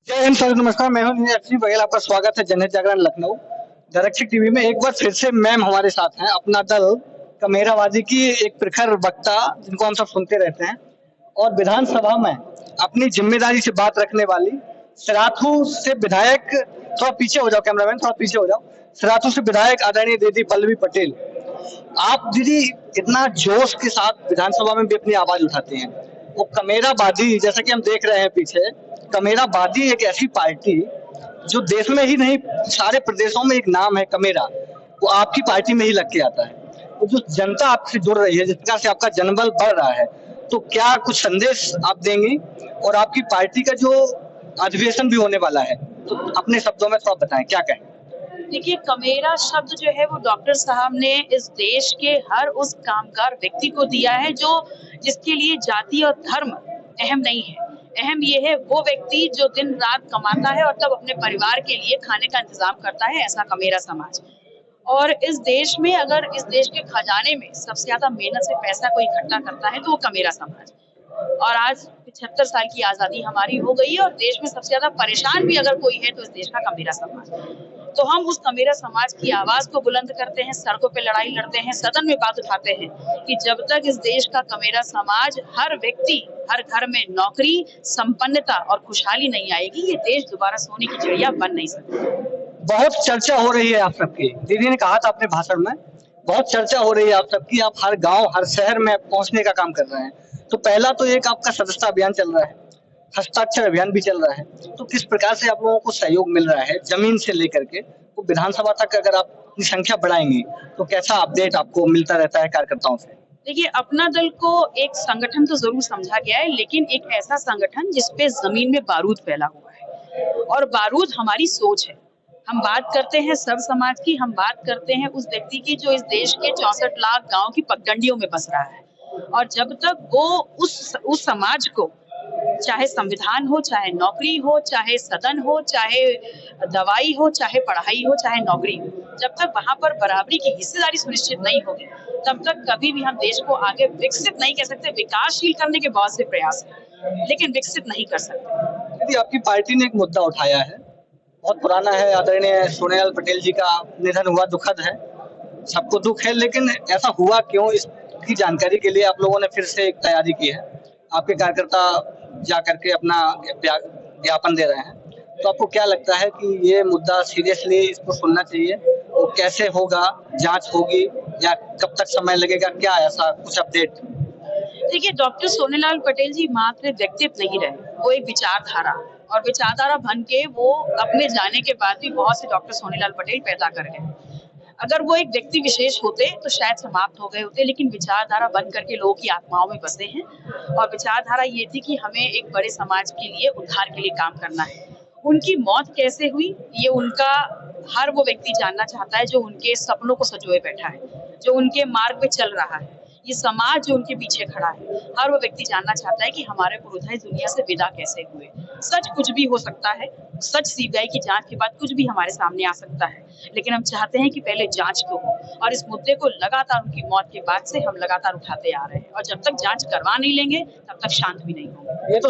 जय हिंद सर, नमस्कार। मैं हूं नीरज बघेल। आपका स्वागत है जनहित जागरण लखनऊ डायरेक्ट टीवी में। एक बार फिर से मैम हमारे साथ हैं। अपना दल कमेराबाजी की एक प्रखर वक्ता, जिनको हम सब सुनते रहते हैं, और विधानसभा में अपनी जिम्मेदारी से बात रखने वाली सराथू से विधायक, थोड़ा पीछे हो जाओ कैमरामैन, थोड़ा पीछे हो जाओ, सराथू से विधायक आदरणीय दीदी पल्लवी पटेल। आप दीदी इतना जोश के साथ विधानसभा में भी अपनी आवाज उठाते हैं। वो कमेराबादी, जैसा कि हम देख रहे हैं पीछे, कमेराबादी एक ऐसी पार्टी जो देश में ही नहीं सारे प्रदेशों में एक नाम है कमेरा, वो आपकी पार्टी में ही लग के आता है। तो जो जनता आपसे जुड़ रही है, जिस प्रकार से आपका जनबल बढ़ रहा है, तो क्या कुछ संदेश आप देंगी? और आपकी पार्टी का जो अधिवेशन भी होने वाला है, तो अपने शब्दों में थोड़ा बताएं, क्या कहें? देखिए, कमेरा शब्द जो है वो डॉक्टर साहब ने इस देश के हर उस कामगार व्यक्ति को दिया है जो जिसके लिए जाति और धर्म अहम नहीं है। अहम ये है वो व्यक्ति जो दिन रात कमाता है और तब अपने परिवार के लिए खाने का इंतजाम करता है, ऐसा कमेरा समाज। और इस देश में, अगर इस देश के खजाने में सबसे ज्यादा मेहनत से पैसा कोई इकट्ठा करता है तो वो कमेरा समाज। और आज 75 साल की आजादी हमारी हो गई है और देश में सबसे ज्यादा परेशान भी अगर कोई है तो इस देश का कमेरा समाज। तो हम उस कमेरा समाज की आवाज को बुलंद करते हैं, सड़कों पे लड़ाई लड़ते हैं, सदन में बात उठाते हैं कि जब तक इस देश का कमेरा समाज, हर व्यक्ति, हर घर में नौकरी, संपन्नता और खुशहाली नहीं आएगी, ये देश दोबारा सोने की चिड़िया बन नहीं सकता। बहुत चर्चा हो रही है आप सबकी, दीदी ने कहा था अपने भाषण में, बहुत चर्चा हो रही है आप सबकी। आप हर गांव, हर शहर में पहुंचने का काम कर रहे हैं। तो पहला तो एक आपका सदस्यता अभियान चल रहा है, हस्ताक्षर अभियान भी चल रहा है। तो किस प्रकार से आप लोगों को सहयोग मिल रहा है जमीन से लेकर के तो विधानसभा तक? अगर आप अपनी संख्या बढ़ाएंगे तो कैसा अपडेट आपको मिलता रहता है कार्यकर्ताओं से? देखिए, अपना दल को एक संगठन तो जरूर समझा गया है, लेकिन एक ऐसा संगठन जिसपे जमीन में बारूद फैला हुआ है, और बारूद हमारी सोच है। हम बात करते हैं सब समाज की, हम बात करते हैं उस व्यक्ति की जो इस देश के 64 लाख गांव की पगडंडियों में बस रहा है। और जब तक वो उस समाज को, चाहे संविधान हो, चाहे नौकरी हो, चाहे सदन हो, चाहे दवाई हो, चाहे पढ़ाई हो, चाहे नौकरी हो, जब तक वहां पर बराबरी की हिस्सेदारी सुनिश्चित नहीं होगी, तब तक कभी भी हम देश को आगे विकसित नहीं कर सकते। विकासशील करने के बहुत से प्रयास हैं, लेकिन विकसित नहीं कर सकते। यदि आपकी पार्टी ने एक मुद्दा उठाया है, बहुत पुराना है, आदरणीय सोनेलाल पटेल जी का निधन हुआ, दुखद है, सबको दुख है, लेकिन ऐसा हुआ क्यों, इसकी जानकारी के लिए आप लोगों ने फिर से एक तैयारी की है। आपके कार्यकर्ता जा करके अपना ज्ञापन दे रहे हैं। तो आपको क्या लगता है कि ये मुद्दा सीरियसली इसको सुनना चाहिए? वो कैसे होगा, जांच होगी या कब तक समय लगेगा, क्या ऐसा कुछ अपडेट? देखिए, डॉक्टर सोनेलाल पटेल जी मात्र व्यक्तित्व नहीं रहे, वो एक विचारधारा, और विचारधारा बन के वो अपने जाने के बाद भी बहुत से डॉक्टर सोनेलाल पटेल पैदा कर गए। अगर वो एक व्यक्ति विशेष होते तो शायद समाप्त हो गए होते, लेकिन विचारधारा बन करके लोगों की आत्माओं में बसे हैं। और विचारधारा ये थी कि हमें एक बड़े समाज के लिए, उद्धार के लिए काम करना है। उनकी मौत कैसे हुई, ये उनका हर वो व्यक्ति जानना चाहता है जो उनके सपनों को संजोए बैठा है, जो उनके मार्ग पे चल रहा है। ये समाज जो उनके पीछे खड़ा है, हर वो व्यक्ति जानना चाहता है कि हमारे पुरोधा इस दुनिया से विदा कैसे हुए। सच कुछ भी हो सकता है, सच सीबीआई की जांच के बाद कुछ भी हमारे सामने आ सकता है, लेकिन हम चाहते हैं कि पहले जांच तो हो। और इस मुद्दे को लगातार उनकी मौत के बाद से हम लगातार उठाते आ रहे हैं, और जब तक जांच करवा नहीं लेंगे तब तक शांत भी नहीं होंगे। ये तो